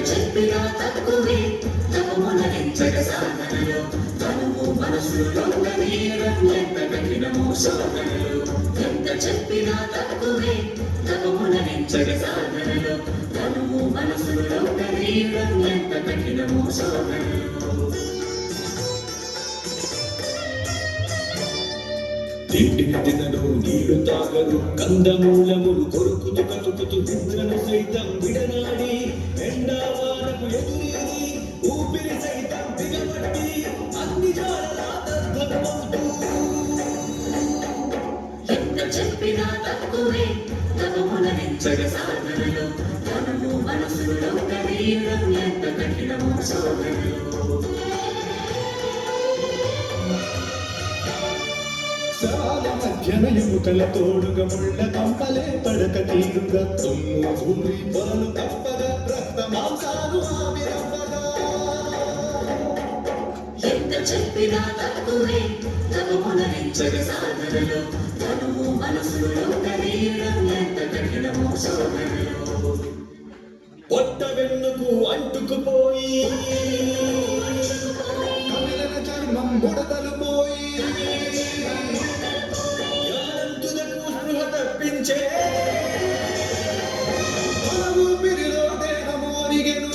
చెప్పినా తక్కువే తపమునరించగ సాధనలో తనువు మనసులు లొంగనీయడం ఎంత కఠినమో శోధనలు ఎంత చెప్పినా తక్కువే తపమునరించగ సాధనలో తనువు మనసులు లొంగనీయడం ఎంత కఠినమో శోధనలు తిండిని తినరు నీళ్లు తాగరు కందమూలములు కొరుకుతూ కతుకుతూ నిద్రను సైతం విడనాడి ఎండావానకు ఎదురీది ఊపిరి సైతం బిగబట్టి అన్ని జాడలా దద్దమవుతూ ఎంత చెప్పినా తక్కువే తపమునరించగ సాధనలో తనువు మనసులు లొంగనీయడం ఎంత కఠినమో శోధనలు సాల మధ్యన ఎముకల తోడుగా ముళ్ళ కంపలే పడక తీరుగా తుమ్ము ధూళి పొరలు తప్పగా రక్త మాంసాలు ఆవిరవ్వగా ఎంత చెప్పినా తక్కువే తపమునరించగ సాధనలో తనువు మనసులు లొంగనీయడం ఎంత కఠినమో శోధనలు పొట్ట వెన్నుకు అంటుకుపోయి కమిలిన చర్మం ముడతలు పోయి తప్పించే ఊపిరిలో దేహము అరిగెను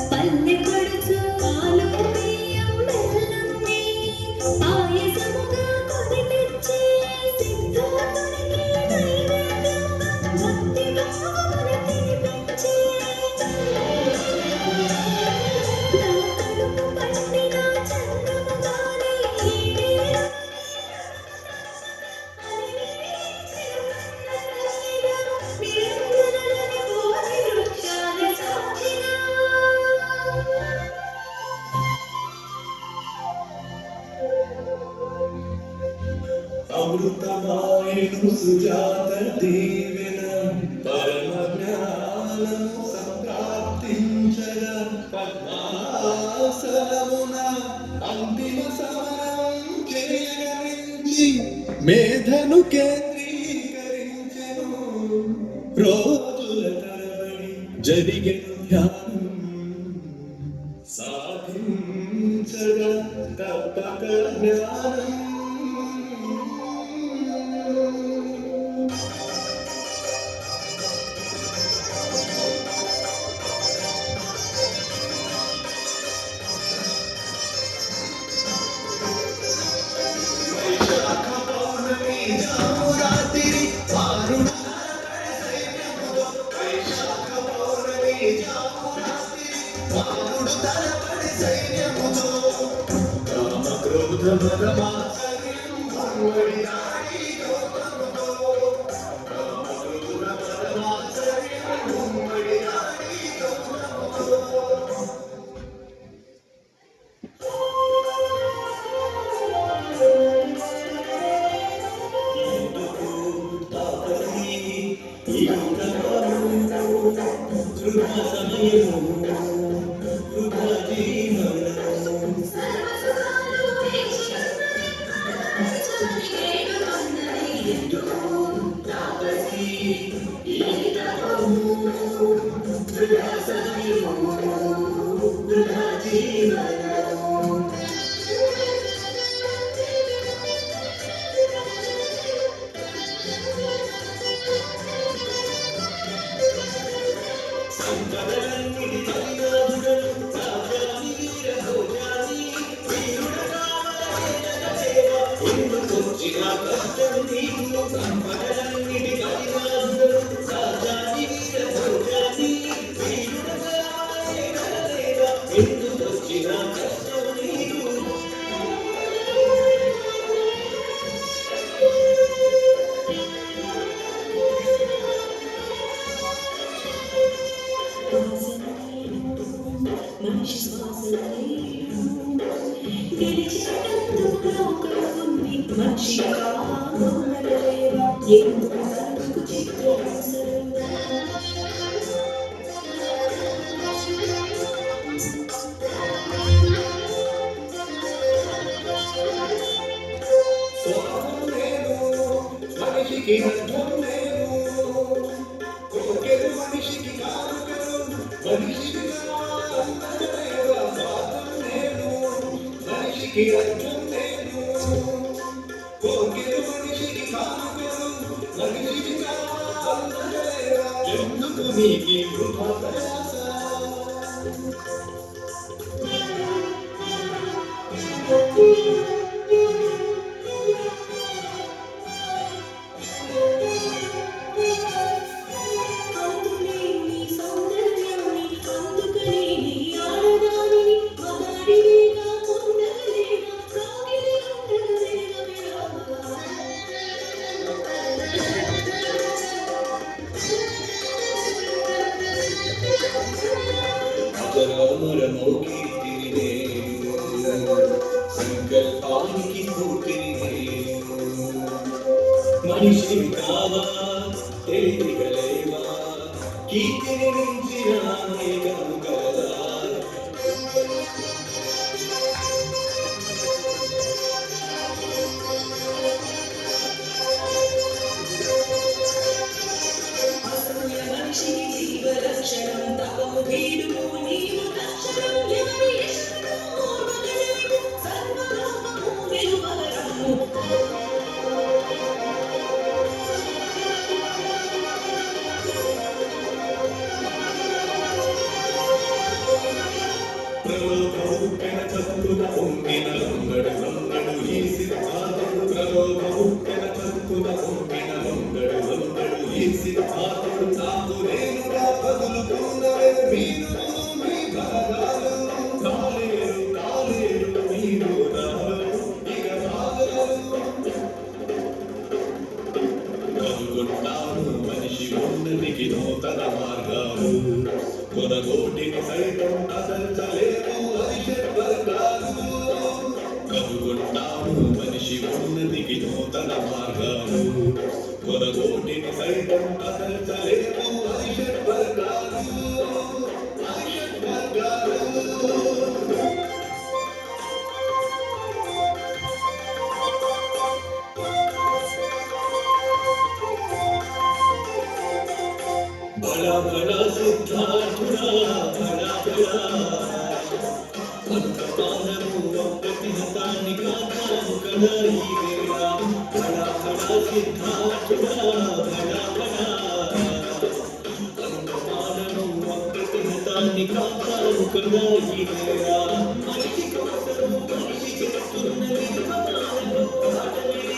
పల్లె కొడుచు పాలు బియ్యం బెల్లం నెయ్యి పాయసముగా కొని తెచ్చి సిద్ధార్థునికి నైవేద్యంగా భక్తి భావమున తినిపించి నా కడుపు పండిన చంద్రముగానే అమృతమాయను సుజాత దీవెన పరమ జ్ఞానం సంప్రాప్తించగ పద్మాసనమున అంతిమ సమరం చేయగరించి మేధను కేంద్రీకరించెను రోజుల తరబడి జరిగెను ధ్యానం సాధించగ తప్పక జ్ఞానం మనిషి శ్వాసలేను గెలిచేటందుకు లోకముంది మనిషిగా గొంగలేవా ఎందుకు నలుగుకు చిత్రహింసలు స్వార్థం లేదు మనిషికి అర్థం లేదు కోరికలు మనిషికి కానుకలు మనిషికి కావాలన్నదేవా స్వార్థం లేదు మనిషికి అర్థం లేదు కోరికలు మనిషికి కానుకలు మనిషికి కావాలన్నదేవా ఎందుకు నీకి వృథా ప్రయాస అందులేని సౌందర్యాన్ని అందుకలేని ఆడదానిని మగాడివేగా పొందగలేనా కాగిలి ఉండగలేగా అజరామరమౌ కీర్తిని నేను సంకల్పానికి స్ఫూర్తిని నేను మనిషి కావా తెలియగలేవా కీర్తిని మించిన అనేకము కలదా అసూయ మనిషికి జీవలక్షణం తపము వీడుము నీవు లక్షణం ఎవరి ఇష్టం ఓర్వగలవు సర్వలోకము నిలువగలము ప్రలోభము పెనచత్తున పొంగిన లొంగడు లొంగడు ఈ సిద్ధార్థుడు ప్రలోభము పెనచత్తున పొంగిన లొంగడు లొంగడు ఈ సిద్ధార్థుడు తాను నేనుగా పదులుకున్నవే మీరు మీ భాగాలు కాలేరు కాలేరు మీరు నాలో ఇక భాగాలు కనుగొంటాను మనిషి ఉన్నతికి నూతన మార్గాలు కొనగోటిని సైతం అసల్చలేము అరిషడ్ వర్గాలు కనుగొంటాను మనిషి ఉన్నతికి నూతన మార్గాలు కొనగోటిని సైతం అసల్చలేము అరిషడ్ వర్గాలు అరిషడ్ వర్గాలు బడా బడా సిద్ధార్థుడా బడా బడా అంతమానము ప్రతిహతాన్ని కాపాడు కదా ఈ వేళ బడా బడా సిద్ధార్థుడా బడా బడా అంతమానము ప్రతిహతాన్ని కాపాడు కదా ఈ వేళ మనిషి కోసము మనిషి చేస్తున్నది కాలంలో ఆటమిది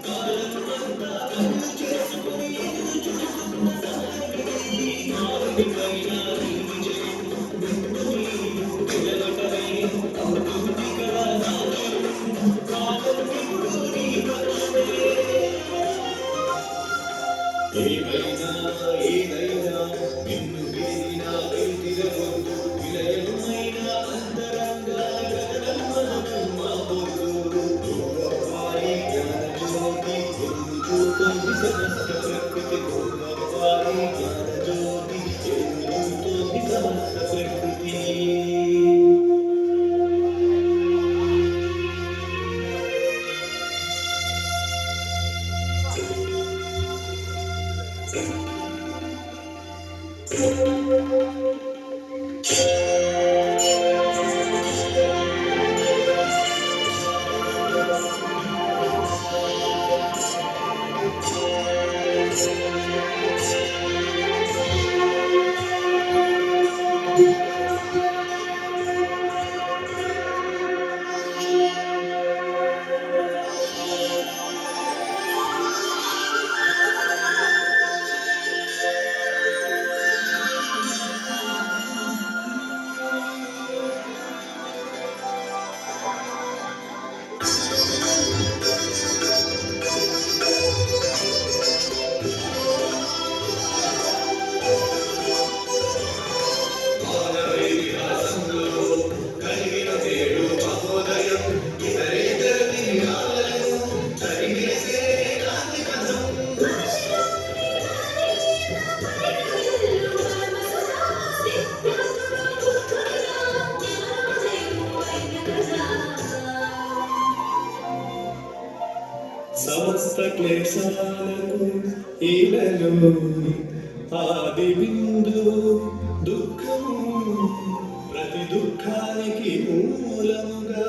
కాలం అంతా కన్ను చేసుకుని ఎదురు చూస్తున్న ఏమైనా ఏదైనా నిన్ను వేడినా వేదిరవద్దు విలయమైన అంతరంగ గగనమ్మనం మాబోదు వారి జ్ఞాన జ్యోతి ఎల్లు చూస్తుంది సమస్త ప్రకృతి వారి జ్ఞాన జ్యోతి ఎల్లు చూస్తుంది సమస్త ప్రకృతి ఇలలో ఆది బిందు దుఃఖము ప్రతి దుఃఖానికి మూలముగా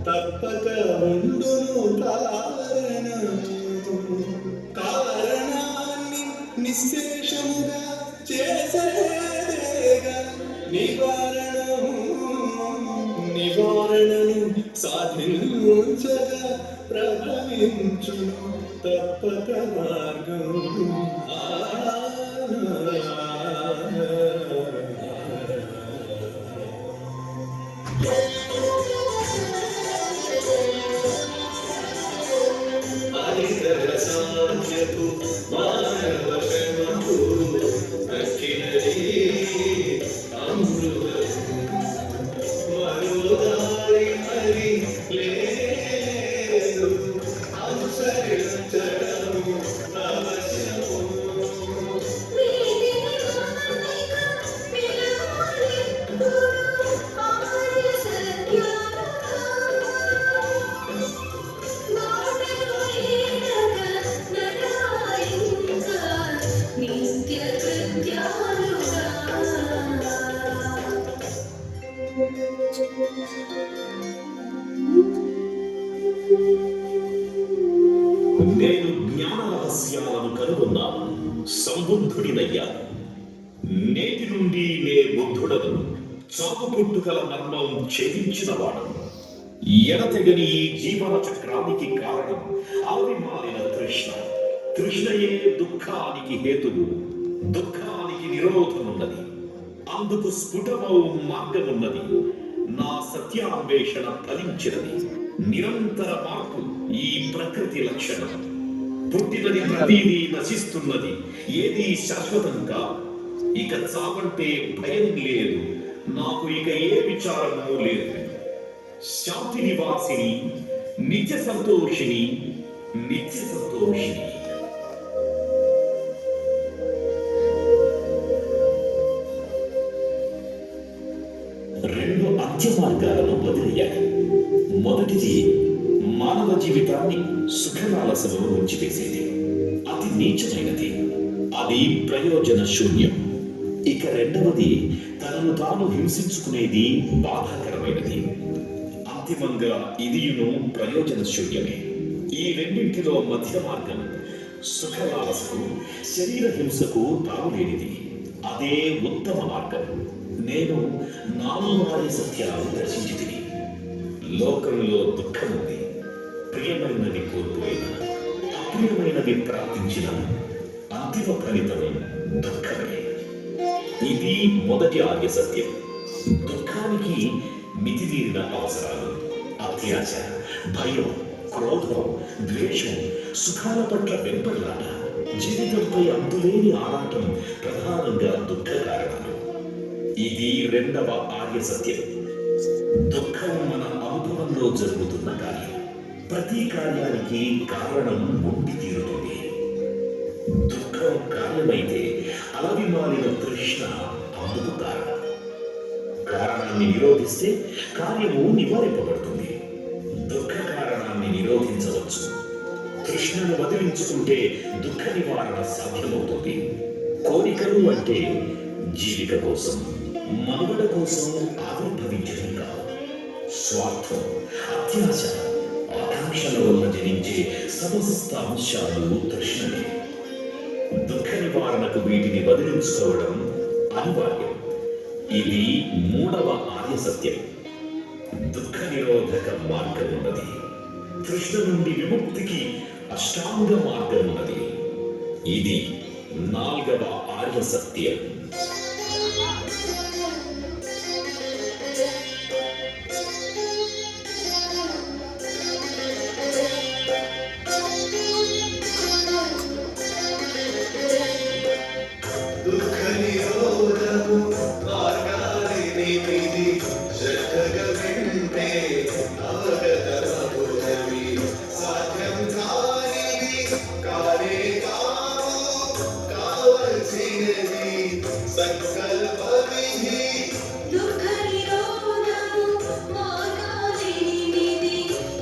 తప్పక ఉండును కారణాన్ని నిశ్శేషముగా చేసేదేగా నివారణను సాధించగా ప్రభవించును తప్పక మార్గం సాధ్యపు మానవ శ్రమకు దక్కినది అమృత మరోదారి మరి లేదు అనుసరించడము అవశ్యము నేను జ్ఞాన రహస్యాలను కనుగొన్నాను, సంబుద్ధుడినయ్యాను. నేటి నుండి నే బుద్ధుడను, చావు పుట్టుకల మర్మం ఛేదించినవాడు. ఎడతెగని ఈ జీవన చక్రానికి కారణం ఆవిమాలిన తృష్ణ. తృష్ణయే దుఃఖానికి హేతువు, దుఃఖానికి నిరోధమున్నది. అందుకు స్ఫుటమౌ మార్గమున్నది. నా సత్యాన్వేషణ ఫలించినది. నిరంతర మార్పు ఈ ప్రకృతి లక్షణం. పుట్టినది ప్రతిదీ నశిస్తున్నది, ఏదీ శాశ్వతం కాదు. ఇక చావంటే భయం లేదు, నాకు ఇక ఏ విచారము లేదు. శాంతి నివాసిని, నిత్య సంతోషిని, నిత్య సంతోషిని. రెండు అంత్య మార్గాలను వదిలేయాలి. మొదటిది మానవ జీవితాన్ని సుఖలాలసలో ఉంచివేసేది, అతి నీచమైనది, అది ప్రయోజన శూన్యం. ఇక రెండవది తనను తాను హింసించుకునేది, బాధాకరమైనది. అంతిమంగా ఇదియును ప్రయోజన శూన్యమే. ఈ రెండింటిలో మధ్య మార్గం సుఖలాలసకు, శరీర హింసకు తావులేనిది. అదే ఉత్తమ మార్గం. నేను నాలుగు ఆర్య సత్యాలు దర్శించితిని. లోకంలో దుఃఖముంది, ప్రియమైనది కోల్పోయిన, అప్రియమైనది ప్రార్థించిన, అంతిమ ఫలితం దుఃఖమే. ఇది మొదటి ఆర్య సత్యం. దుఃఖానికి మితిమీరిన అవసరాలు, అత్యాశ, భయం, క్రోధం, ద్వేషం, సుఖాల పట్ల వెంపర్లాట, జీవితంపై అంతులేని ఆరాటం ప్రధానంగా దుఃఖ కారణాలు. ఇది రెండవ ఆర్య సత్యం. దుఃఖం మన అనుభవంలో జరుగుతున్న కార్యం. ప్రతి కార్యానికి కారణం ఉండి తీరుతుంది. దుఃఖం కార్యమైతే అలవిమాలిన తృష్ణ అందుకు కారణం. కారణాన్ని నిరోధిస్తే కార్యము నివారింపబడుతుంది. దుఃఖ కారణాన్ని నిరోధించవచ్చు. తృష్ణను వదిలించుకుంటే దుఃఖ నివారణ సాధ్యమవుతుంది. కోరికలు అంటే జీవిక కోసం, మనుగడ కోసం ఆవిర్భవించడం కాదు. స్వార్థం, అత్యాశ, ఆకాంక్షల వల్ల జనించే సమస్త అంశాలు తృష్ణలే. దుఃఖ నివారణకు వీటిని వదిలించుకోవడం అనివార్యం. ఇది మూడవ ఆర్య సత్యం. దుఃఖ నిరోధక మార్గం ఉన్నది. తృష్ణ నుండి విముక్తికి అష్టాంగ మార్గం ఉన్నది. ఇది నాల్గవ ఆర్య సత్యం.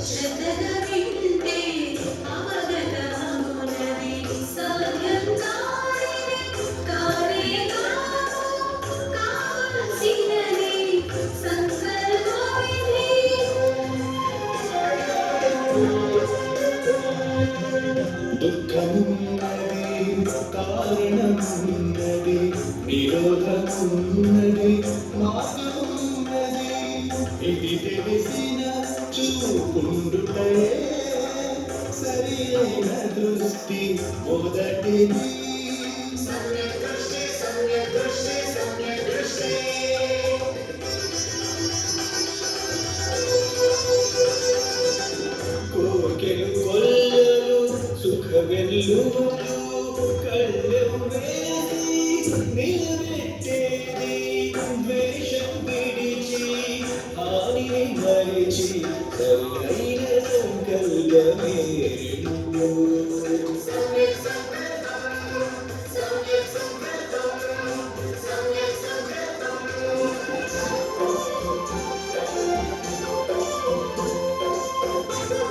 శ్రద్ధగా వింటే అవగతమగునది, సాధ్యం కారణమున్నది, నిరోధమున్నది, మార్గమున్నది. ఇది తెలిసిన చూపుండుటయే సరి అయిన దృష్టి మొదటిది. సమ్యక్ దృష్టి సమ్యక్ దృష్టి సమ్యక్ దృష్టి కోకెలు కొల్లలు సుఖ వెల్లువలు కళ్ళెము వేసి నిలబెట్టేది. ద్వేషం విడిచి హానిని మరిచి సరైన సంకల్పమే సమ్యక్ సంకల్పం సమ్యక్ సంకల్పం సమ్యక్ సంకల్పం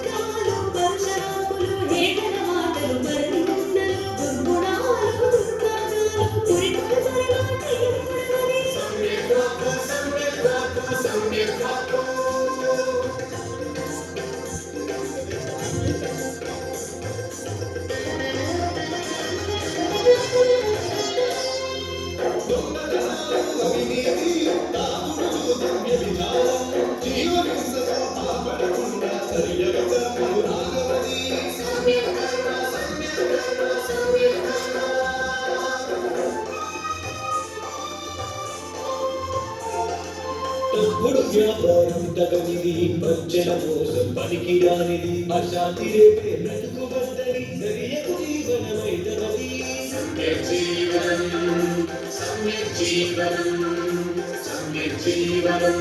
కాలు పరశరాకులు హేళన మాటలు మరణి గుండెలు దుర్గుణాలు దుర్మార్గాలు పురికొల సరళాటి ఎప్పుడని సమ్యక్ వాక్కు సమ్యక్ వాక్కు సమ్యక్ వాక్కు దొంగతనాలు అవినీతి తాగుడు వ్యభిచారం జీవహింసతో పాల్పడకుండా సరియగా రాగవని. సమ్యక్ కర్మ సమ్యక్ కర్మ సమ్యక్ కర్మ తప్పుడు వ్యాపారం తగనిది, వంచన మోసం పనికిరానిది, అశాంతి రేపే బ్రతుకు బద్దరి, సరియకు జీవనమైనది. సమ్యక్ జీవనం సమ్యక్ జీవనం సమ్యక్ జీవనం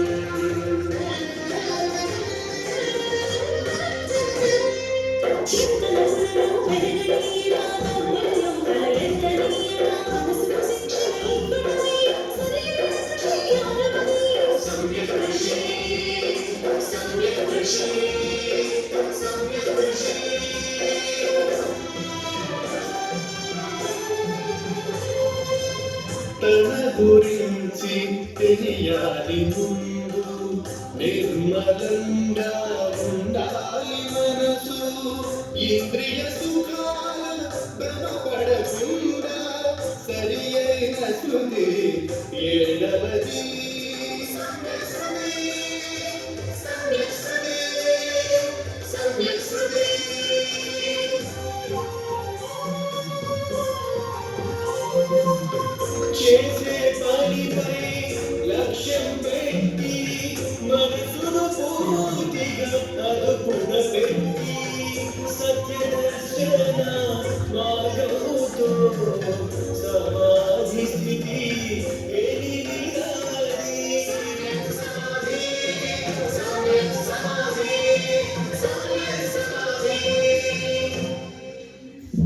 చింతనములను పరిగణనీయరా మూల్యం కలగెత్తనీయరా మనసుకు శిక్షణ ఇవ్వడమే సరైన జ్ఞానమని సమ్యక్ దృష్టి సమ్యక్ దృష్టి సమ్యక్ దృష్టి తన గురించి తెలియాలి ముందు, నిర్మలంగా ఉండాలి మనసు. ఇంద్రియ సుఖాల భ్రమపడకుండా సరి అయిన శృతి ఏడవది. సమ్యక్ శృతి సమ్యక్ శృతి సమ్యక్ శృతి చేసే పనిపై లక్ష్యం పెట్టి మనసును పూర్తిగా అదుపున పెట్టి సత్యదర్శన మార్గముతో సమాధి స్థితి ఎదిగిరాలి. సమాధి సమ్యక్ సమాధి సమ్యక్ సమాధి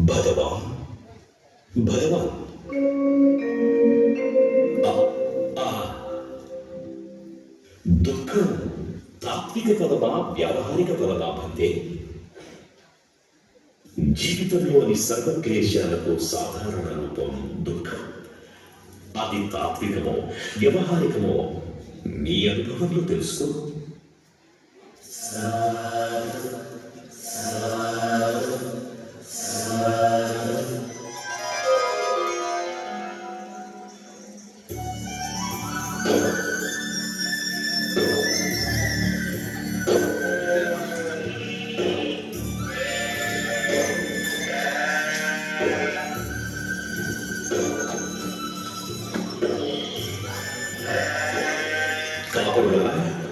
భగవాన్ భగవాన్ దుఃఖం తాత్విక పదమా వ్యావహారిక పదమా బందే? జీవితంలోని సర్వక్లేశాలకు సాధారణ రూపం దుఃఖం. అది తాత్వికమో వ్యవహారికమో నీ అనుభవంలో తెలుసుకో.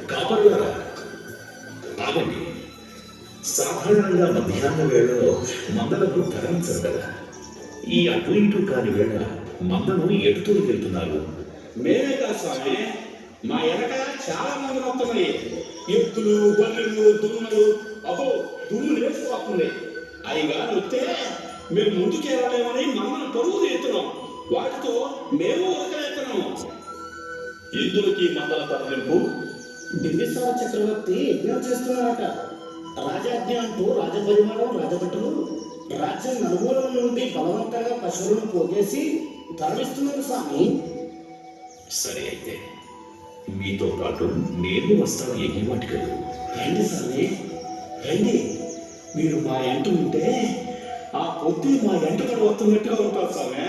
కాపరులారా ఆగండి. సాధారణంగా మధ్యాహ్న వేళలో మందలకు తరలించరు కదా. ఈ అటు ఇటు కాని వేళ మందను ఎటుతూ వెళ్తున్నారు. మేమే కాదు స్వామి, మా వెనక చాలా మంది మొత్తమని ఎత్తులు బర్రెలు దున్నలు అబ్బో దుమ్ము లేచిపోతుంది. అయిగా వస్తే మేము ముందుకెళ్ళలేమని మమ్మల్ని పరువు ఎత్తున్నాం. వాటితో మేము ఒకరెత్తున్నాము. ఇందులోకి మందల తరలింపు బింబిసార చక్రవర్తి యజ్ఞం చేస్తున్నారట. రాజాజ్ఞ అంటూ రాజపరివారం రాజభటులు రాజ్యం నలుమూలల నుండి బలవంతంగా పశువులను పోగేసి తరలిస్తున్నారు స్వామి. సరే అయితే మీతో పాటు నేను వస్తాను యజ్ఞవాటికలు. రండి స్వామి రండి. మీరు మా ఎంట ఉంటే ఆ పొద్దు మా వెంటబడి వస్తున్నట్టుగా ఉంటారు స్వామి.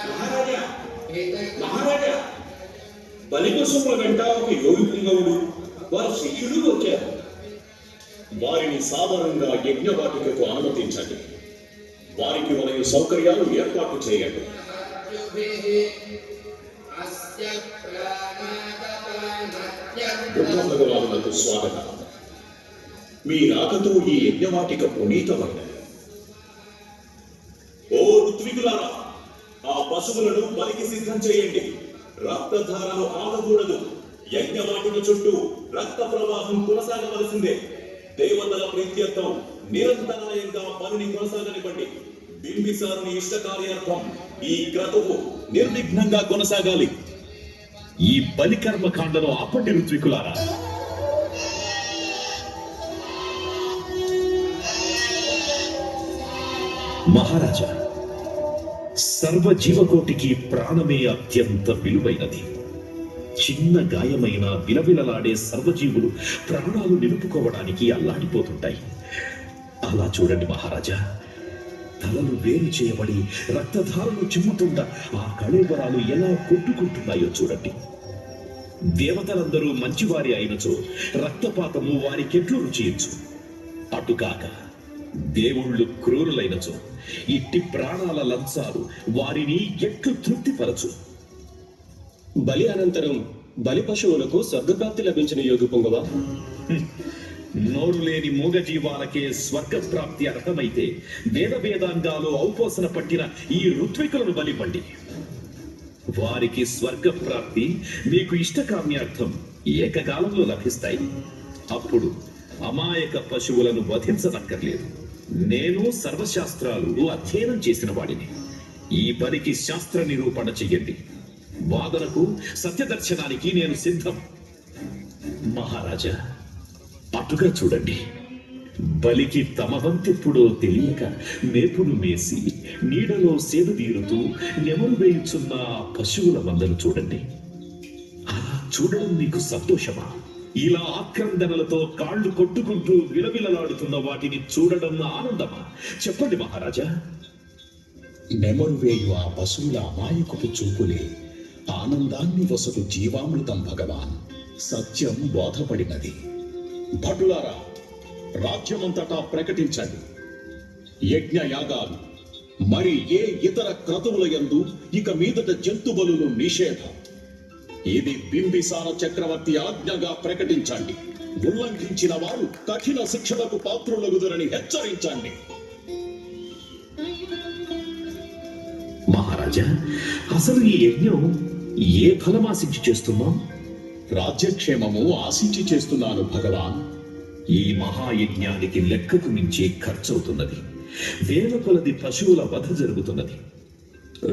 మహారాజా, మహారాజా, బలిపశువుల వెంట ఒక యోగి పుంగవుడు వారి శిష్యులు వచ్చారు. వారిని సాధారణంగా యజ్ఞవాటికకు అనుమతించండి. వారికి వలయ సౌకర్యాలు ఏర్పాటు చేయండి. భగవానులకు స్వాగతం. మీ రాకతో ఈ యజ్ఞవాటిక పునీతమైనది. ఓ ఋత్వికులారా, ఆ పశువులను బలికి సిద్ధం చేయండి. రక్తధారలు ఆగకూడదు. యజ్ఞవాటిక చుట్టూ రక్త ప్రవాహం కొనసాగవలసిందే. దేవతల ప్రీత్యర్థం నిరంతరాయంగా పనిని కొనసాగనివ్వండి. బింబిసారుని ఇష్ట కార్యార్థం ఈ క్రతువు నిర్విఘ్నంగా కొనసాగాలి. ఈ బలి కర్మకాండలో అప్పటి ఋత్వికులారా, మహారాజా, సర్వ జీవకోటికి ప్రాణమే అత్యంత విలువైనది. చిన్న గాయమైన విలవిలలాడే సర్వజీవులు ప్రాణాలు నిలుపుకోవడానికి అల్లాడిపోతుంటాయి. అలా చూడండి మహారాజా, తలలు వేరు చేయబడి రక్తధారలు చిమ్ముతుండ ఆ కళేబరాలు ఎలా కొట్టుకుంటున్నాయో చూడండి. దేవతలందరూ మంచివారి అయినచో రక్తపాతము వారికెట్లు రుచియచ్చు. అటుకాక దేవుళ్ళు క్రూరులైనచో ఇట్టి ప్రాణాల లంచాలు వారిని ఎట్లు తృప్తిపరచు. బలి అనంతరం బలి పశువులకు స్వర్గప్రాప్తి లభించిన యోగి పొంగవ. నోరు లేని మూగజీవాలకే స్వర్గప్రాప్తి అర్థమైతే వేద వేదాంగాలు ఔపోసన పట్టిన ఈ ఋత్వికులను బలివ్వండి. వారికి స్వర్గప్రాప్తి మీకు ఇష్టకామ్యార్థం ఏకకాలంలో లభిస్తాయి. అప్పుడు అమాయక పశువులను వధించనక్కర్లేదు. నేను సర్వశాస్త్రాలు అధ్యయనం చేసిన వాడిని. ఈ పనికి శాస్త్ర నిరూపణ చెయ్యండి. వాదనకు సత్యదర్శనానికి నేను సిద్ధం. మహారాజా, అటుగా చూడండి. బలికి తమ వంతెప్పుడో తెలియక మేపును మేసి నీడలో సేద తీరుతూ నెమరు వేయుచున్న పశువుల మందను చూడండి. అలా చూడడం మీకు సంతోషమా? ఇలా ఆక్రందనలతో కాళ్ళు కొట్టుకుంటూ విలవిలలాడుతున్న వాటిని చూడడం ఆనందమా? చెప్పండి మహారాజా. నెమరు వేయు ఆ పశువుల అమాయకపు చూపులే ఆనందాన్ని వసకు జీవామృతం భగవాన్. సత్యం బోధపడినది. భటులారా, రాజ్యమంతటా ప్రకటించండి. యజ్ఞ యాగాలు మరి ఏ ఇతర క్రతువుల యందు ఇక మీదట జంతు బలులు నిషేధం. ఇది బింబిసార చక్రవర్తి ఆజ్ఞగా ప్రకటించండి. ఉల్లంఘించిన వారు కఠిన శిక్షలకు పాత్రులగుదరని హెచ్చరించండి. మహారాజా, అసలు ఈ యజ్ఞం ఏ ఫలం ఆశించి చేస్తున్నాం? రాజ్యక్షేమము ఆశించి చేస్తున్నాను భగవాన్. ఈ మహాయజ్ఞానికి లెక్కకు మించి ఖర్చవుతున్నది. వేల కొలది పశువుల వధ జరుగుతున్నది.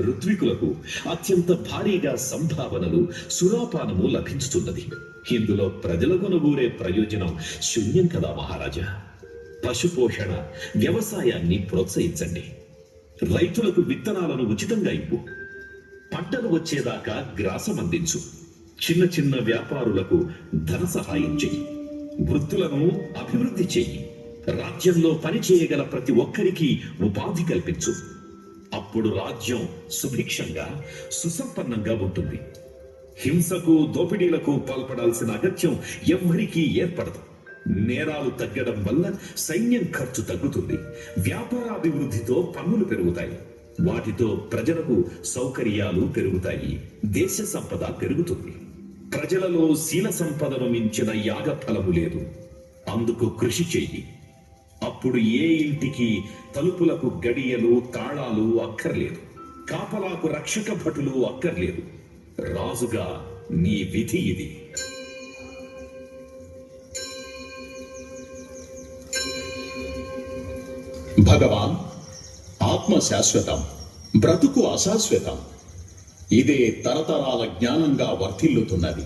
ఋత్వికులకు అత్యంత భారీగా సంభావనలు, సురాపానము లభించుతున్నది. ఇందులో ప్రజలకు నగూరే ప్రయోజనం శూన్యం కదా మహారాజా. పశుపోషణ, వ్యవసాయాన్ని ప్రోత్సహించండి. రైతులకు విత్తనాలను ఉచితంగా ఇవ్వు. పంటలు వచ్చేదాకా గ్రాసం అందించు. చిన్న చిన్న వ్యాపారులకు ధన సహాయం చెయ్యి. వృత్తులను అభివృద్ధి చెయ్యి. రాజ్యంలో పని చేయగల ప్రతి ఒక్కరికి ఉపాధి కల్పించు. అప్పుడు రాజ్యం సుభిక్షంగా, సుసంపన్నంగా ఉంటుంది. హింసకు, దోపిడీలకు పాల్పడాల్సిన అగత్యం ఎవ్వరికీ ఏర్పడదు. నేరాలు తగ్గడం వల్ల సైన్యం ఖర్చు తగ్గుతుంది. వ్యాపారాభివృద్ధితో పన్నులు పెరుగుతాయి. వాటితో ప్రజలకు సౌకర్యాలు పెరుగుతాయి, దేశ సంపద పెరుగుతుంది. ప్రజలలో శీల సంపదను మించిన యాగఫలము లేదు. అందుకు కృషి చెయ్యి. అప్పుడు ఏ ఇంటికి తలుపులకు గడియలు తాళాలు అక్కర్లేదు, కాపలాకు రక్షక భటులు అక్కర్లేదు. రాజుగా నీ విధి ఇది. భగవాన్, ఆత్మ శాశ్వతం, బ్రతుకు అశాశ్వతం. ఇదే తరతరాల జ్ఞానంగా వర్ధిల్లుతున్నది.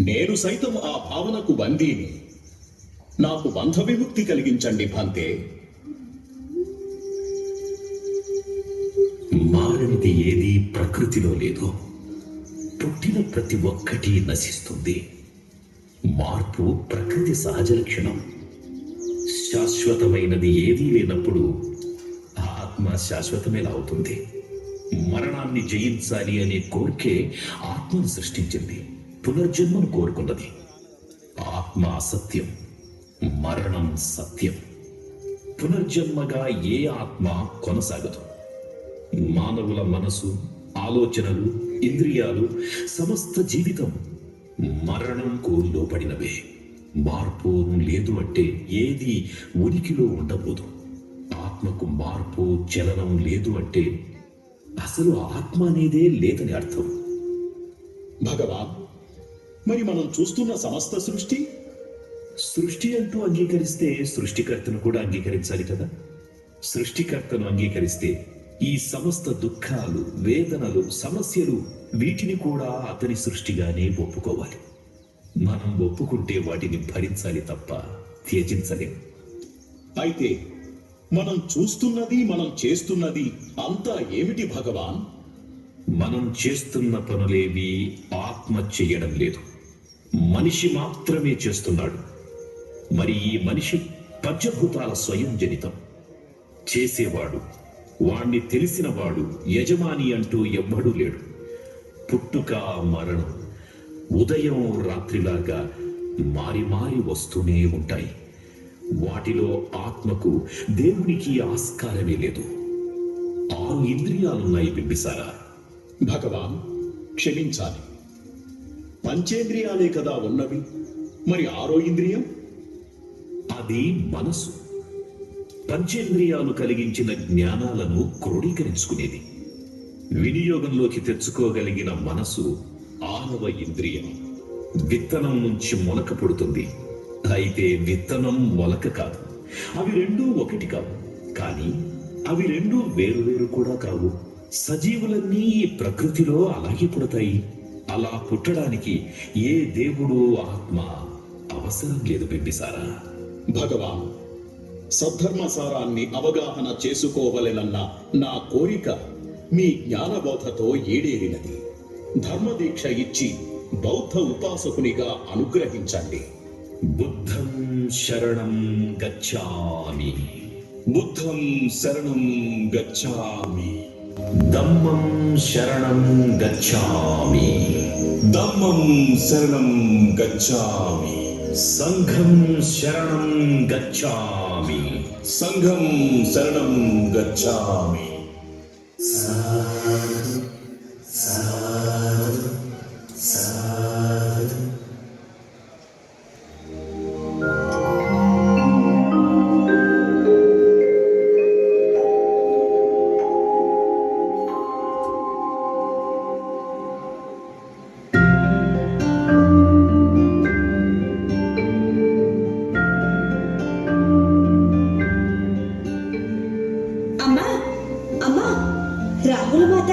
నేను సైతం ఆ భావనకు బందీని. నాకు బంధ విముక్తి కలిగించండి భంతే. మారనిది ఏది ప్రకృతిలో లేదు. పుట్టిన ప్రతి ఒక్కటి నశిస్తుంది. మార్పు ప్రకృతి సహజ లక్షణం. శాశ్వతమైనది ఏదీ లేనప్పుడు ఆత్మ శాశ్వతమేలా అవుతుంది? మరణాన్ని జయించాలి అనే కోరికే ఆత్మను సృష్టించింది, పునర్జన్మను కోరుకున్నది. ఆత్మ అసత్యం, మరణం సత్యం. పునర్జన్మగా ఏ ఆత్మ కొనసాగదు. మానవుల మనసు, ఆలోచనలు, ఇంద్రియాలు, సమస్త జీవితం మరణంకు లోపడినవే. మార్పు లేదు అంటే ఏది ఉనికిలో ఉండబోదు. ఆత్మకు మార్పు, చలనం లేదు అంటే అసలు ఆత్మ అనేదే లేదని అర్థం. భగవాన్, మరి మనం చూస్తున్న సమస్త సృష్టి? సృష్టి అంటూ అంగీకరిస్తే సృష్టికర్తను కూడా అంగీకరించాలి కదా. సృష్టికర్తను అంగీకరిస్తే ఈ సమస్త దుఃఖాలు, వేదనలు, సమస్యలు, వీటిని కూడా అతని సృష్టిగానే ఒప్పుకోవాలి. మనం ఒప్పుకుంటే వాటిని భరించాలి తప్ప త్యజించలేం. అయితే మనం చూస్తున్నది, మనం చేస్తున్నది అంతా ఏమిటి భగవాన్? మనం చేస్తున్న పనులేవి ఆత్మ చెయ్యడం లేదు, మనిషి మాత్రమే చేస్తున్నాడు. మరి ఈ మనిషి పంచభూతాల స్వయం జనితం. చేసేవాడు, వాణ్ణి తెలిసినవాడు, యజమాని అంటూ ఎవ్వడూ లేడు. పుట్టుక, మరణం ఉదయం రాత్రిలాగా మారి మారి వస్తూనే ఉంటాయి. వాటిలో ఆత్మకు, దేవునికి ఆస్కారమే లేదు. 6 ఇంద్రియాలున్నాయి బింబిసారా. భగవాన్, క్షమించాలి. పంచేంద్రియాలే కదా ఉన్నవి. మరి 6వ ఇంద్రియం? అది మనసు. పంచేంద్రియాలు కలిగించిన జ్ఞానాలను క్రోడీకరించుకునేది. వినియోగంలోకి తెచ్చుకోగలిగిన మనసు 6వ ఇంద్రియం. విత్తనం నుంచి మొలక పుడుతుంది. అయితే విత్తనం మొలక కాదు. అవి రెండూ ఒకటి కావు. కానీ అవి రెండూ వేరువేరు కూడా కావు. సజీవులన్నీ ఈ ప్రకృతిలో అలాగే పుడతాయి. అలా పుట్టడానికి ఏ దేవుడు, ఆత్మ అవసరం లేదు బింబిసారా. భగవాన్, సద్ధర్మసారాన్ని అవగాహన చేసుకోవలెనన్న నా కోరిక మీ జ్ఞానబోధతో ఈడేరినది. ధర్మదీక్ష ఇచ్చి బౌద్ధ ఉపాసకునిగా అనుగ్రహించండి. బుద్ధం శరణం గచ్ఛామి, బుద్ధం శరణం గచ్ఛామి, ధమ్మం శరణం గచ్ఛామి, ధమ్మం శరణం గచ్ఛామి, సంఘం శరణం గచ్ఛామి, సంఘం శరణం గచ్ఛామి. అమ్మా, అమ్మా, రాహుల మాత.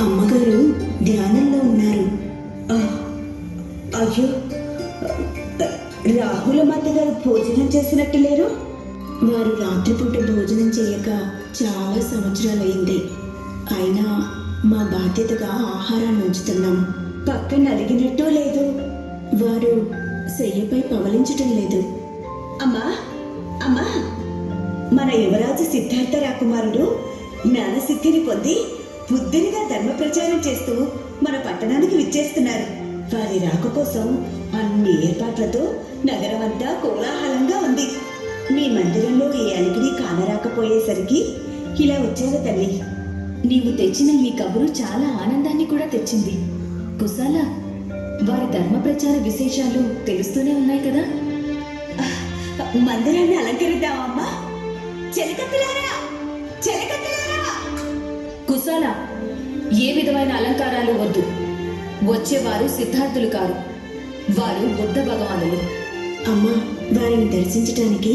అమ్మగారు ధ్యానంలో ఉన్నారు. అయ్యో, రాహుల మాత గారు భోజనం చేసినట్టు లేరు. వారు రాత్రిపూట భోజనం చేయక చాలా సంవత్సరాలైంది. అయినా మా బాధ్యతగా ఆహారాన్ని ఉంచుతున్నాం. పక్కన అడిగినట్టు లేదు. వారు శయ్యపై పవలించటం లేదు. అమ్మా, అమ్మా, మన యువరాజు సిద్ధార్థ రాకుమారుడు జ్ఞానసిద్ధిని పొంది బుద్ధునిగా ధర్మ ప్రచారం చేస్తూ మన పట్టణానికి విచ్చేస్తున్నారు. వారి రాక కోసం అన్ని ఏర్పాట్లతో నగరమంతా కోలాహలంగా ఉంది. మీ మందిరంలో ఏ అలికిడి కానరాకపోయేసరికి ఇలా వచ్చాను తల్లి. నీవు తెచ్చిన ఈ కబురు చాలా ఆనందాన్ని కూడా తెచ్చింది. కుశాల, వారి ధర్మ ప్రచార విశేషాలు తెలుస్తూనే ఉన్నాయి కదా. మందిరాన్ని అలంకరిద్దామమ్మా. చెలకత్తులారా, చెలకత్తులారా! కుశాల, ఏ విధమైన అలంకారాలు వద్దు. వచ్చేవారు సిద్ధార్థులు కారు, వారు బుద్ధ భగవానులు. అమ్మా, వారిని దర్శించటానికి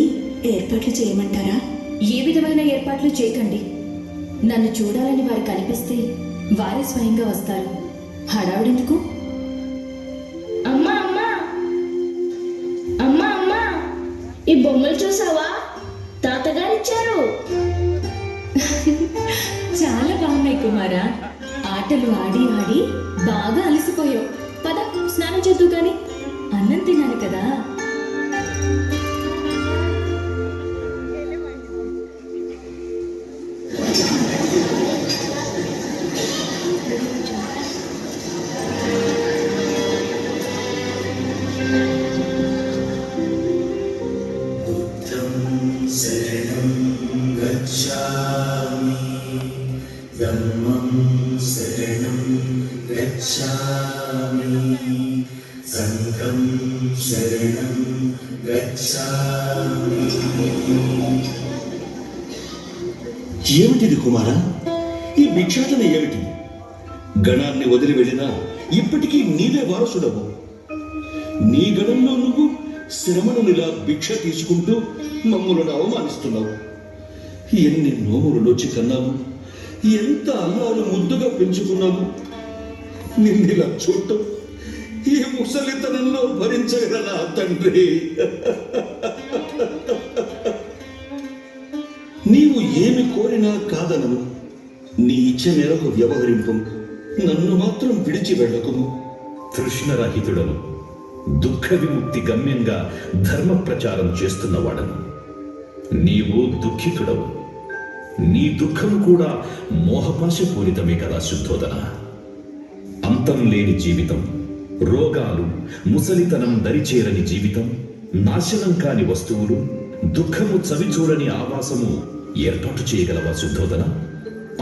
ఏర్పాట్లు చేయమంటారా? ఏ విధమైన ఏర్పాట్లు చేయకండి. నన్ను చూడాలని వారు కనిపిస్తే వారే స్వయంగా వస్తారు. హడావుడెందుకు? అమ్మా అమ్మా అమ్మా అమ్మా, ఈ బొమ్మలు చూసావా? తాతగారిచ్చారు. చాలా బాగున్నాయి కుమారా. ఆటలు ఆడి ఆడి బాగా అలసిపోయావు. పద, స్నానం చేద్దు గాని. అన్నం తినాలి కదా. శరణం గచ్ఛామి, ధమ్మం శరణం గచ్ఛామి, సంఘం శరణం గచ్ఛామి. ఏమిటిది కుమారా? ఈ భిక్షాటన ఏమిటి? గణాన్ని వదిలి వెళ్ళినా ఇప్పటికీ నీవే వారసుడవు. నీ గణంలో నువ్వు శ్రమణునిలా భిక్ష తీసుకుంటూ మమ్ములను అవమానిస్తున్నావు. ఎన్ని నోములు నొచ్చి కన్నాము, ఎంత అల్లారు ముద్దుగా పెంచుకున్నాము. నిన్నిలా చూడటం ఈ ముసలితనంలో భరించగలనా తండ్రి? నీవు ఏమి కోరినా కాదనను. నీ ఇచ్చ మేరకు వ్యవహరింపు. నన్ను మాత్రం విడిచి వెళ్ళకుము. తృష్ణరహితుడను, దుఃఖ విముక్తి గమ్యంగా ధర్మ ప్రచారం చేస్తున్నవాడను. నీవు దుఃఖితుడవు. నీ దుఃఖము కూడా మోహపాశపూరితమే కదా శుద్ధోదన. అంతం లేని జీవితం, రోగాలు, ముసలితనం దరిచేరని జీవితం, నాశనం కాని వస్తువులు, దుఃఖము చవిచూడని ఆవాసము ఏర్పాటు చేయగలవా శుద్ధోదన?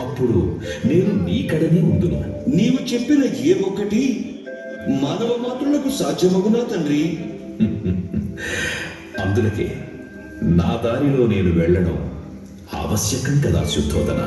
అప్పుడు నేను నీకడనే ఉందును. నీవు చెప్పిన ఏ ఒక్కటి మానవ మాత్రులకు సాధ్యమగునా తండ్రి? అందులకే నా దారిలో నేను వెళ్ళడం ఆవశ్యకం కదా శుద్ధోదన.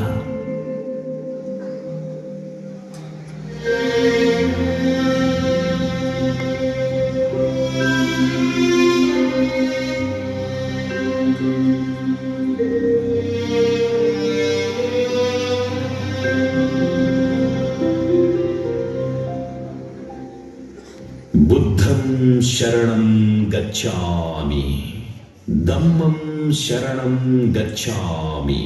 బుద్ధం శరణం గచ్ఛామి, ధమ్మం శరణం గచ్ఛామి,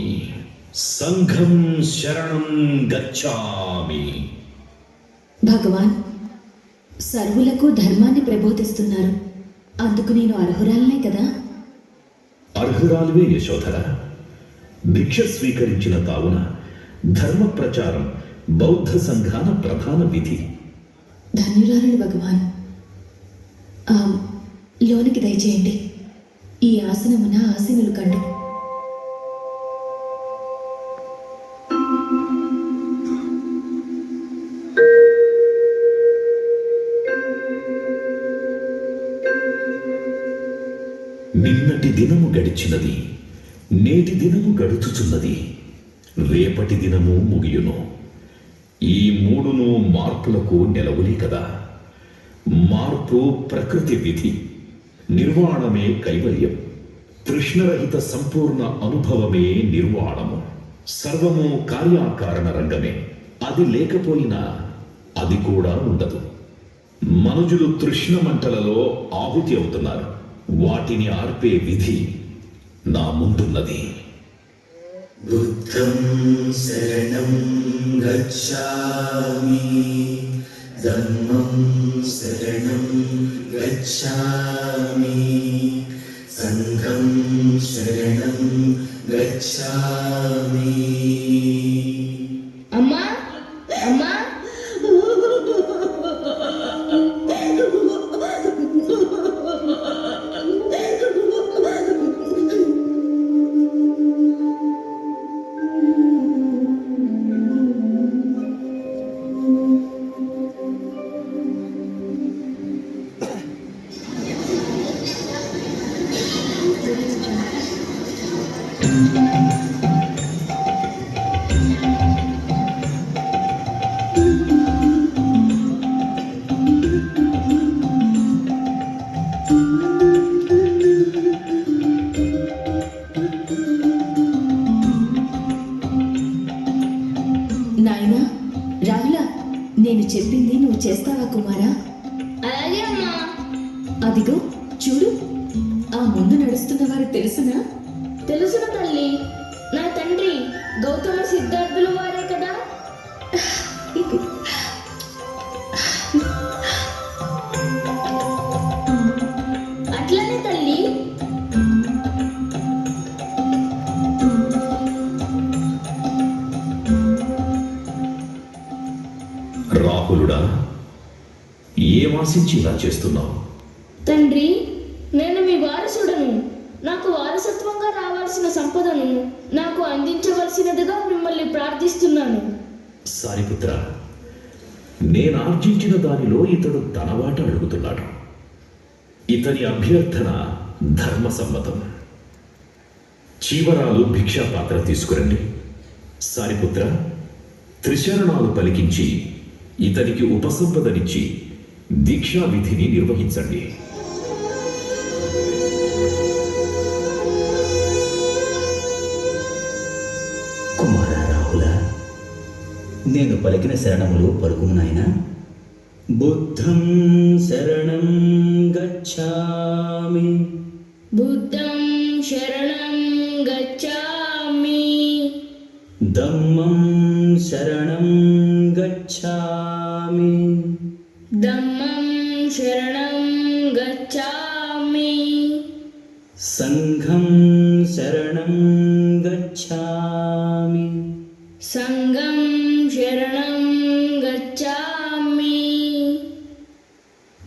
సంఘం శరణం గచ్ఛామి. భగవాన్, సర్వులకు ధర్మాన్ని ప్రబోధిస్తున్నారు. అందుకు నేను అర్హురాలనే కదా. అర్హురాలువే యశోధర. భిక్ష స్వీకరించిన తావున ధర్మ ప్రచారం బౌద్ధ సంఘాన ప్రధాన విధి. ధన్యురాలని భగవాన్. లోనికి దయచేయండి. ఈ ఆసనమున ఆసీనులు కండు. నిన్నటి దినము గడిచినది, నేటి దినము గడుచుచున్నది, రేపటి దినము ముగియును. ఈ మూడును మార్పులకు నెలవులే కదా. మార్పు ప్రకృతి విధి, నిర్వాణమే కైవల్యం. తృష్ణరహిత సంపూర్ణ అనుభవమే నిర్వాణము. సర్వము కార్యాకారణ రంగమే. అది లేకపోయినా అది కూడా ఉండదు. మనుజులు తృష్ణ మంటలలో ఆహుతి అవుతున్నారు. వాటిని ఆర్పే విధి నా ముందున్నది. బుద్ధం శరణం గచ్ఛామి, ధమ్మం శరణం గచ్ఛామి, సంఘం శరణం గచ్ఛామి. అమ్మా అమ్మా, నేను చెప్పింది నువ్వు చేస్తావా కుమారా? అలాగే అమ్మా. అదిగో చూడు, ఆ ముందు నడుస్తున్న వారు తెలుసునా? తెలుసును తల్లి, నా తండ్రి గౌతమ సిద్ధార్థుల వారే కదా. అట్లనే తల్లి. రాహులుడా, ఏమాశించి ఇలా చేస్తున్నావు? తండ్రి, నేను మీ వారసుడను. నాకు వారసత్వంగా రావాల్సిన సంపదను నాకు అందించవలసినదిగా మిమ్మల్ని ప్రార్థిస్తున్నాను. సారిపుత్ర, నేను ఆర్జించిన దానిలో ఇతడు తన వాట అడుగుతున్నాడు. ఇతని అభ్యర్థన ధర్మసమ్మతం. చీవరాలు భిక్షా పాత్ర తీసుకురండి. సారిపుత్ర, త్రిశరణాలు పలికించి ఇతనికి ఉపసంపదనిచ్చి దీక్షా విధిని నిర్వహించండి. కుమార రాహుల, నేను పలికిన శరణములు పలుకుము నాయనా. బుద్ధం శరణం గచ్ఛామి. బుద్ధం శరణం గచ్ఛామి. ధమ్మం శరణం గచ్ఛామి. ధమ్మం శరణం గచ్ఛామి. సంఘం శరణం గచ్ఛామి. సంఘం శరణం గచ్ఛామి.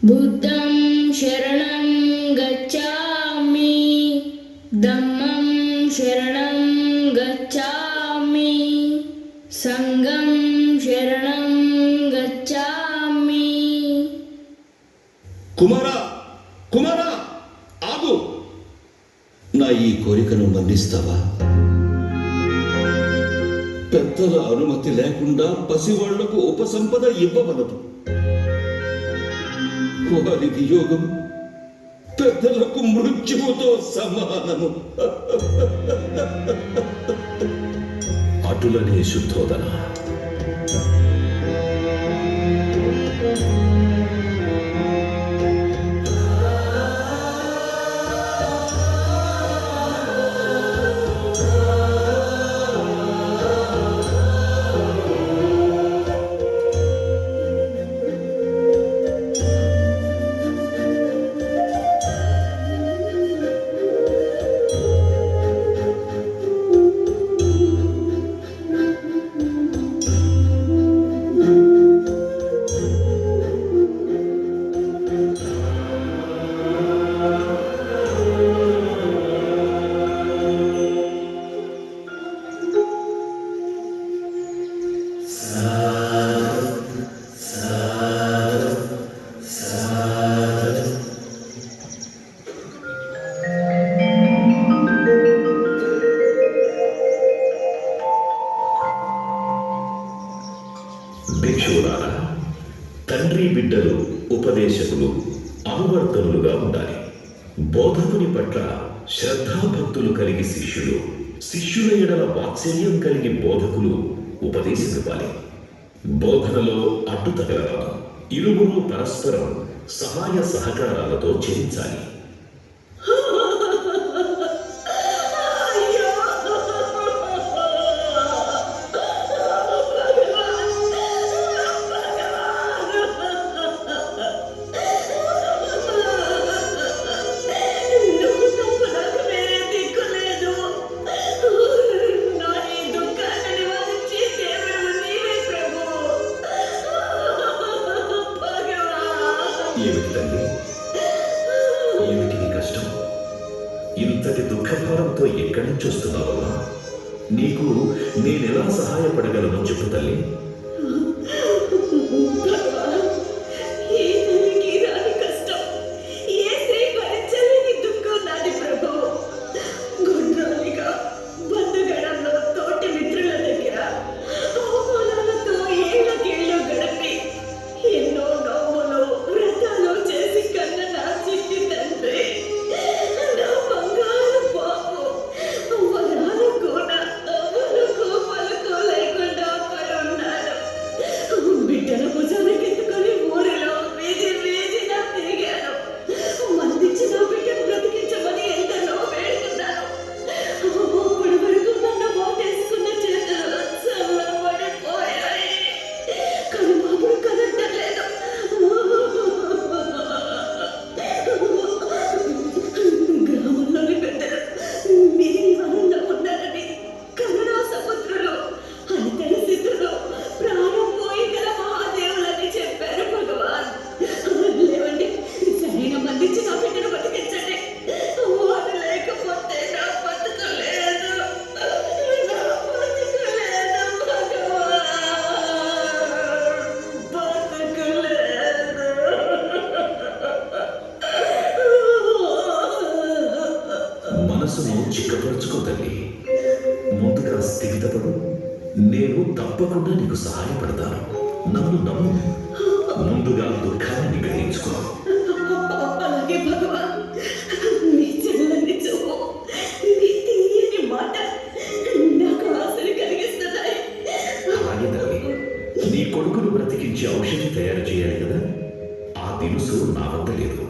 బుద్ధం శరణం గచ్ఛామి. ధమ్మం శరణం గచ్ఛామి. సంఘం శరణం గచ్ఛామి. కుమారా, కుమారా, ఆగు! నా ఈ కోరికను మన్నిస్తావా? పెద్దల అనుమతి లేకుండా పసివాళ్లకు ఉపసంపద ఇవ్వవలదు. వారి వియోగం పెద్దలకు మృత్యువుతో సమానము. అటులనే శుద్ధోదన. భిక్షువులారా, తండ్రి బిడ్డలు ఉపదేశకులు అనువర్తనులుగా ఉండాలి. బోధకుని పట్ల శ్రద్ధాభక్తులు కలిగి శిష్యులు, శిష్యుల ఎడల వాత్సల్యం కలిగి బోధకులు ఉపదేశించాలి. బోధనలో అడ్డు తగలరాదు. ఇరువురు పరస్పరం సహాయ సహకారాలతో చేయించాలి. ఏమిటి తల్లి, ఏమిటి నీ కష్టం? ఇంతటి దుఃఖభారంతో ఎక్కడి నుంచి వస్తున్నావమ్మా? నీకు నేనెలా సహాయపడగలను చెప్పు తల్లి. లేకుండా పడున్నా తప్పకుండా నీకు సహాయపడతాను. నన్ను నమ్ము. ముందుగా దుఃఖాన్ని నిగ్రహించుకో. అలాగే భగవాన్, నీ చల్లని చూపు, నీ తీయని మాట నాకు ఆశలు కలిగిస్తున్నాయి. అలాగే తల్లి, నీ కొడుకును బ్రతికించి ఔషధి తయారు చేయాలి కదా. ఆ దినుసు నా వద్ద లేదు.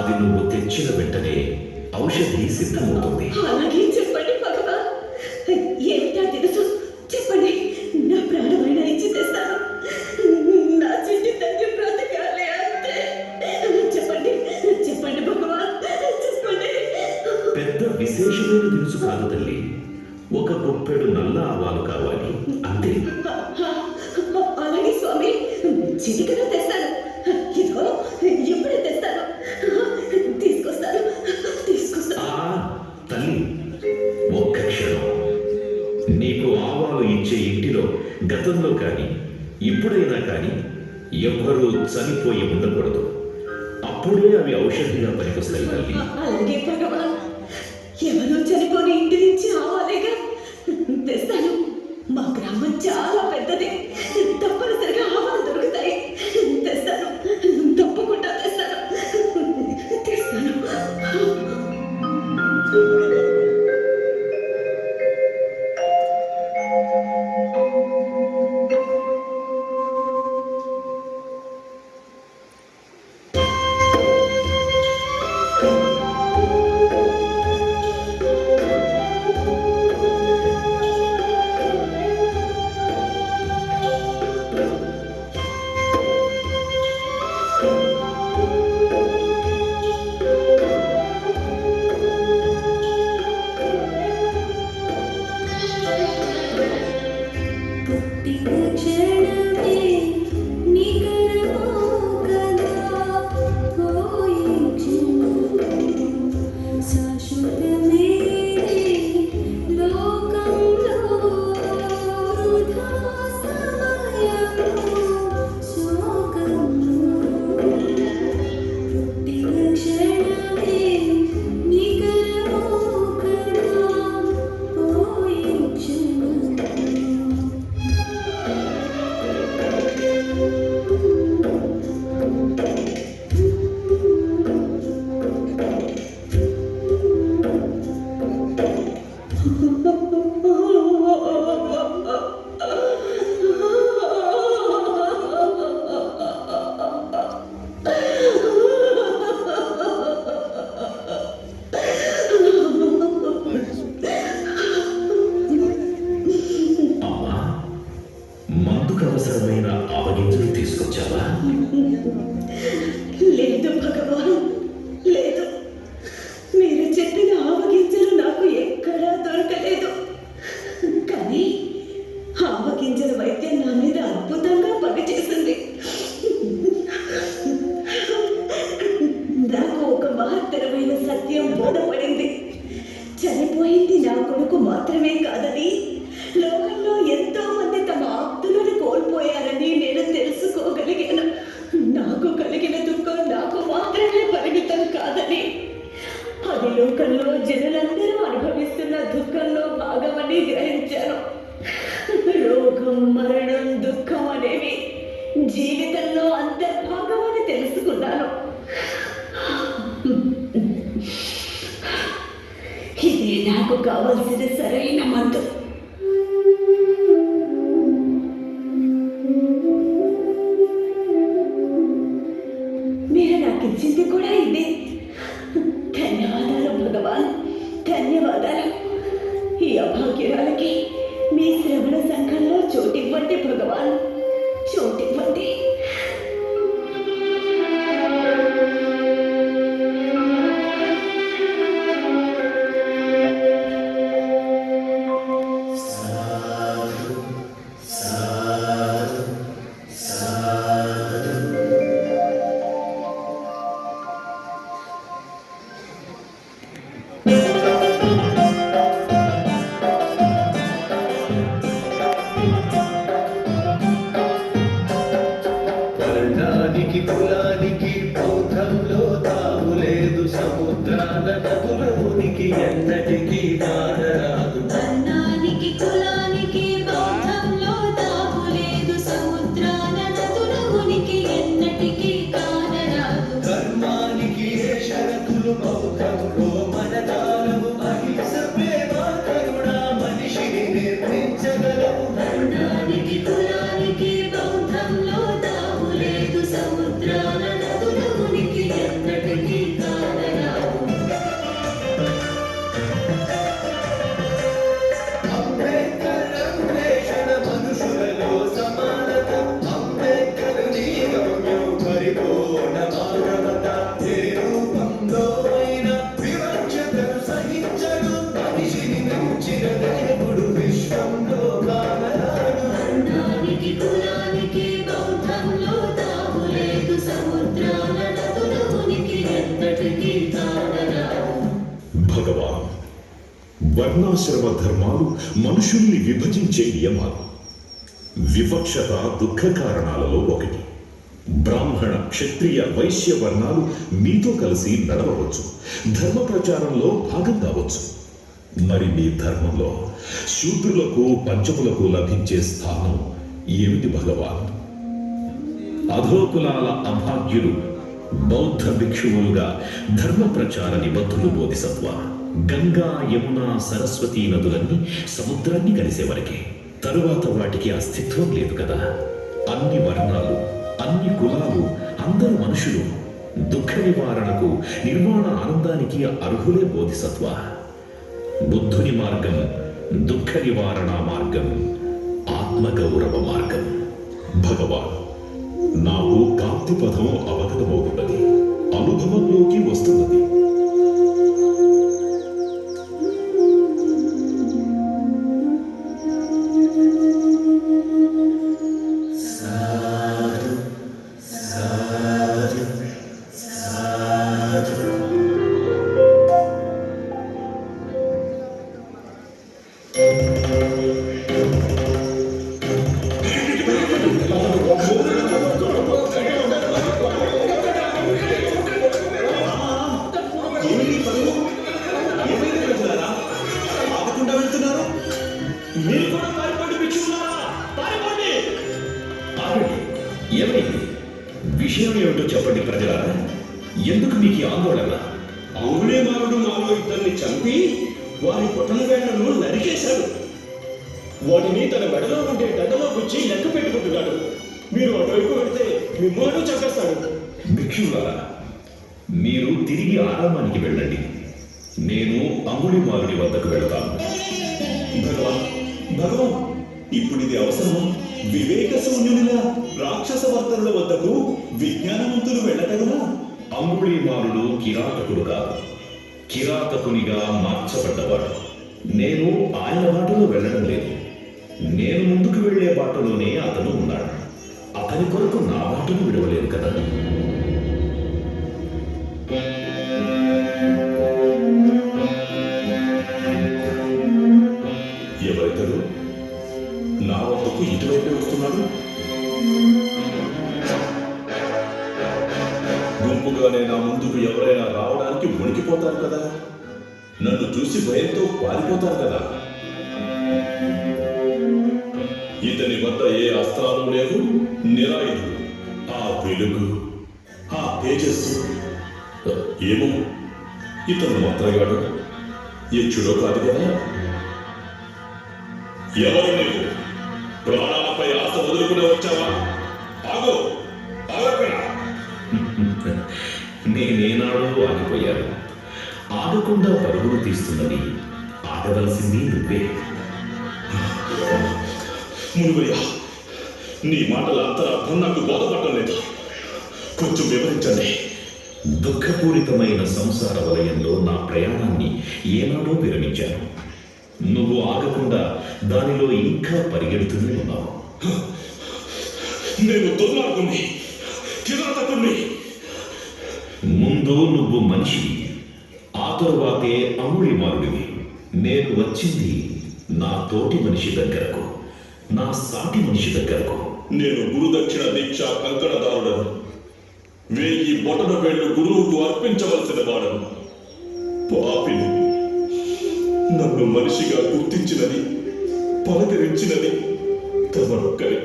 అది నువ్వు తెచ్చిన వెంటనే ఔషధి సిద్ధమవుతుంది. అలాగే చెప్పండి భగవాన్. ఏమిటా తెలుసు చెప్పండి, నా ప్రాణమైన ఇచ్చి తెస్తాను. నా చిట్టి తల్లి బ్రతకాలి అంతే. చెప్పండి చెప్పండి భగవాన్, చెప్పండి. పెద్ద విశేషమైన దినుసు కాదు తల్లి. ఒక గుప్పెడు నల్ల ఆవాలు కావాలి అంతే. అలాగే స్వామి, చిటికలో తెస్తాను. ఇదిగో ఇప్పుడే తెస్తాను. తీసుకొస్తాను తీసుకొస్తాను. తల్లి, ఒక్క క్షణం. నీకు ఆవాలు ఇచ్చే ఇంటిలో గతంలో కానీ ఇప్పుడైనా కానీ ఎవ్వరూ చనిపోయి ఉండకూడదు. అప్పుడే అవి ఔషధిగా పనికొస్తాయి తల్లి. అలాగే భగవాన్, ఎవరూ చనిపోని ఇంటి నుంచి ఆవాలేగా తెస్తాను. మా గ్రామం చాలా పెద్దది, తప్పనిసరిగా ఆవాలు దొరుకుతాయి. తెస్తాను, తప్పకుండా తెస్తాను తెస్తాను. అవసరమైన ఆవగింజలు తీసుకొచ్చావా? లేదు భగవాన్, లేదు. మీరు చెప్పిన ఆవగింజలు నాకు ఎక్కడా దొరకలేదు. కానీ ఆవగింజల వైద్యం నా మీద అద్భుతంగా పనిచేసింది. నాకు ఒక మహత్తరమైన సత్యం బోధపడింది. చనిపోయింది నా కొడుకు మాత్రమే కాదని, లోకంలో ఎంతో మంది తమ ఆప్తులను కోల్పోయారని నేను తెలుసుకోగలిగాను. నాకు కలిగిన దుఃఖం నాకు మాత్రమే పరిమితం కాదని, అది లోకంలో జనులందరూ అనుభవిస్తున్న దుఃఖంలో భాగమని గ్రహించాను. రోగం, మరణం, దుఃఖం అనేవి జీవితంలో అంతర్భాగమని తెలుసుకున్నాను. ఇదే నాకు కావలసిన సరైన మందు. మీరు నాకు ఇచ్చింది కూడా ఇదే. ధన్యవాదాలు భగవాన్, ధన్యవాదాలు. ఈ అభాగ్యురాలకి మీ శ్రవణ సంఘంలో చోటివ్వండి భగవాన్, చోటివ్వండి. కులానికి బౌద్ధంలో తావులేదు, సముద్రాల నదులోనికి ఎన్నటికీ మారరాదు. వర్ణానికి కులానికి బౌద్ధంలో ఎన్నటికీ కానరాదు. ధర్మానికి ఏ షరతులు బౌద్ధంలో మనదానము అహింస ప్రేమ కరుణ మనిషిని నిర్మించగలవు. వర్ణానికి కులానికి బౌద్ధంలో తావులేదు. సముద్రాల నదుల ఉనికి ఎన్నటికీ కానరాదు. అంబేద్కర్ అన్వేషణ మనుషులలో సమానత. అంబేద్కర్ నీ గమ్యం పరిపూర్ణ మానవత. ఏ రూపంలో అయినా వివక్షతను సహించడు. మనిషిని మించిన దేవుడు విశ్వంలో కానరాడు. వర్ణానికి కులానికి బౌద్ధంలో తావులేదు. సముద్రాల నదుల ఉనికి ఎన్నటికీ కానరాదు. భగవాన్, వర్ణాశ్రమ ధర్మాలు మనుషుల్ని విభజించే నియమాలు. వివక్షత దుఃఖ కారణాలలో ఒకటి. బ్రాహ్మణ, క్షత్రియ, వైశ్య వర్ణాలు మీతో కలిసి నడవవచ్చు, ధర్మ ప్రచారంలో భాగం కావచ్చు. మరి మీ ధర్మంలో శూద్రులకు, పంచములకు లభించే స్థానం ఏమిటి భగవాన్? అధోకులాల అభాగ్యులు బౌద్ధ భిక్షువులుగా ధర్మ ప్రచార నిబద్ధులు బోధిసత్వ. గంగా, యమున, సరస్వతీ నదులన్నీ సముద్రాన్ని కలిసేవరకే. తరువాత వాటికి అస్తిత్వం లేదు కదా. అన్ని వర్ణాలు, అన్ని కులాలు, అందరు మనుషులు దుఃఖ నివారణకు, నిర్వాణ ఆనందానికి అర్హులే బోధిసత్వ. బుద్ధుని మార్గం దుఃఖ నివారణ మార్గం, ఆత్మగౌరవ మార్గం. భగవాన్, నాకు కాంతి పథం అవగతమవుతున్నది, అనుభవంలోకి వస్తున్నది. ఏమైంది? విషయం ఏమిటో చెప్పండి ప్రజలారా. ఎందుకు మీకు ఈ ఆందోళన? అంగుళీమాలుడు మాలో ఇద్దరిని చంపి వారి పొట్టన వేళ్లను నరికేశాడు. వాటిని తన మెడలో ఉండే దండలో గుచ్చి లెక్క పెట్టుకుంటున్నాడు. మీరు అటువైపు వెళితే మిమ్మల్ని చంపేస్తాడు. భిక్షువులారా, మీరు తిరిగి ఆరామానికి వెళ్ళండి. నేను అంగుళీమాలుడి వద్దకు వెళతాను. భగవాన్, భగవాన్, ఇప్పుడు ఇది అవసరమా? వివేక శూన్యునిగా రాక్షస వర్తనుల వద్దకు విజ్ఞానవంతులు వెళ్ళగలరా? అంగుళీమాలుడు కిరాతకుడు కాదు, కిరాతకునిగా మార్చబడ్డవాడు. నేను ఆయన బాటలో వెళ్ళడం లేదు. నేను ముందుకు వెళ్లే బాటలోనే అతను ఉన్నాడు. అతని కొరకు నా బాటను విడవలేదు కదా. ఎవరితడు నా వద్దకు ఇటువైపే వస్తున్నాడు? గుంపుగానే నా ముందుకు ఎవరైనా రావడానికి వణికిపోతారు కదా. నన్ను చూసి భయంతో పారిపోతారు కదా. ఇతని వద్ద ఏ అస్త్రాలు లేవు, నిరాయుధుడు. ఆ వెలుగు, ఆ తేజస్సు, ఏమో ఇతను మంత్రగాడు, యక్షుడో కాదు కదా. ఎవరు నీవు? ప్రాణాలపై ఆశ వదులుకునే వచ్చావా? ఆగో, ఆగక్కడ. నేనేనాడో ఆగిపోయాను. ఆగకుండా పరుగులు తీస్తున్నది ఆగవలసింది నువ్వే. మునుగయ్య, నీ మాటల అంతరార్థం నాకు బోధపడటం లేదు. కొంచెం వివరించండి. దుఃఖపూరితమైన సంసార వలయంలో నా ప్రయాణాన్ని ఏనాడో విరమించాను. నువ్వు ఆగకుండా దానిలో ఇంకా పరిగెడుతూనే ఉన్నావు. నేను దుర్మార్గుణ్ణి, కిరాతకుణ్ణి. ముందు నువ్వు మనిషివి, ఆ తరువాతే అంగుళీమాలుడివి. నేను వచ్చింది నా తోటి మనిషి దగ్గరకు, నా సాటి మనిషి దగ్గరకు. నేను గురుదక్షిణ దీక్ష కంకణదారుడను. 1000 బొటన వేళ్లు గురువుకు అర్పించవలసిన వాడను. పాపిని. నన్ను మనిషిగా గుర్తించినది, పలకరించినది తమరొక్కరే.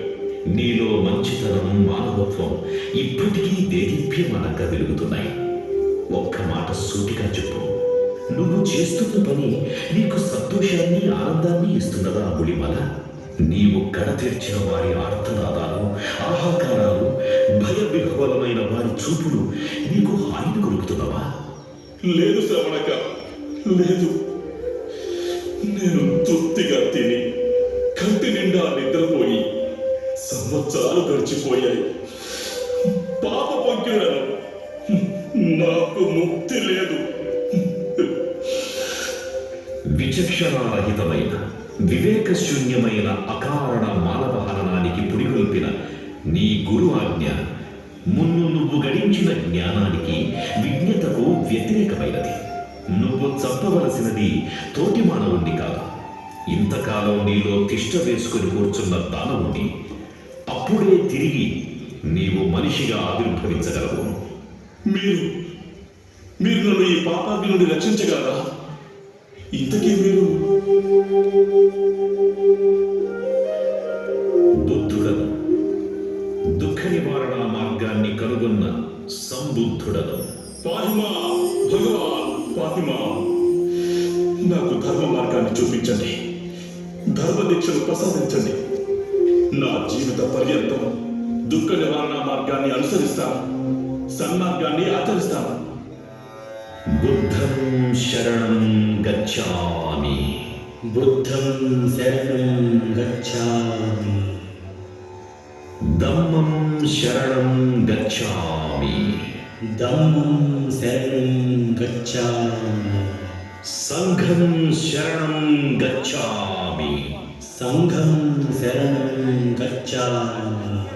నీలో మంచితనం, మానవత్వం ఇప్పటికీ దేదీప్యమానంగా వెలుగుతున్నాయి. ఒక్క మాట సూటిగా చెప్పు, నువ్వు చేస్తున్న పని నీకు సంతోషాన్ని, ఆనందాన్ని ఇస్తున్నదా అంబులిమాల? నీవు కడ తెరిచిన వారి ఆర్తనాదాలు, ఆహాకారాలు, భయ విహ్వలమైన వారి చూపులు నీకు హాయిని కొలుపుతున్నవా? లేదు శ్రవణక, లేదు. నేను తృప్తిగా తిని కంటి నిండా నిద్రపోయి సంవత్సరాలు గడిచిపోయాయి. పాప పంక్యుడను, నాకు ముక్తి లేదు. విచక్షణారహితమైన, వివేకశూన్యమైన అకారణ మానవ హననానికి పురిగొల్పిన నీ గురు ఆజ్ఞ మున్ను నువ్వు గడించిన జ్ఞానానికి, విజ్ఞతకు వ్యతిరేకమైనది. నువ్వు చంపవలసినది తోటి మానవుణ్ణి కాదు, ఇంతకాలం నీలో తిష్ట వేసుకుని కూర్చున్న దానవుణ్ణి. అప్పుడే తిరిగి నీవు మనిషిగా ఆవిర్భవించగలవు. మీరు నన్ను ఈ పాపాగ్ని నుండి రక్షించగలరా? ఇంతకీ మీరు బుద్ధుడను, దుఃఖ నివారణ మార్గాన్ని కనుగొన్న సంబుద్ధుడను. పాహిమా భగవాన్, పాహిమా. నాకు ధర్మ మార్గాన్ని చూపించండి, ధర్మ దీక్షను ప్రసాదించండి. నా జీవిత పర్యంతం దుఃఖ నివారణ మార్గాన్ని అనుసరిస్తాను, సన్మార్గాన్ని ఆచరిస్తాను. బుద్ధం శరణం గచ్ఛామి. బుద్ధం శరణం గచ్ఛామి. ధమ్మం శరణం గచ్ఛామి. ధమ్మం శరణం గచ్ఛామి. సంఘం శరణం గచ్ఛామి. సంఘం శరణం గచ్ఛామి.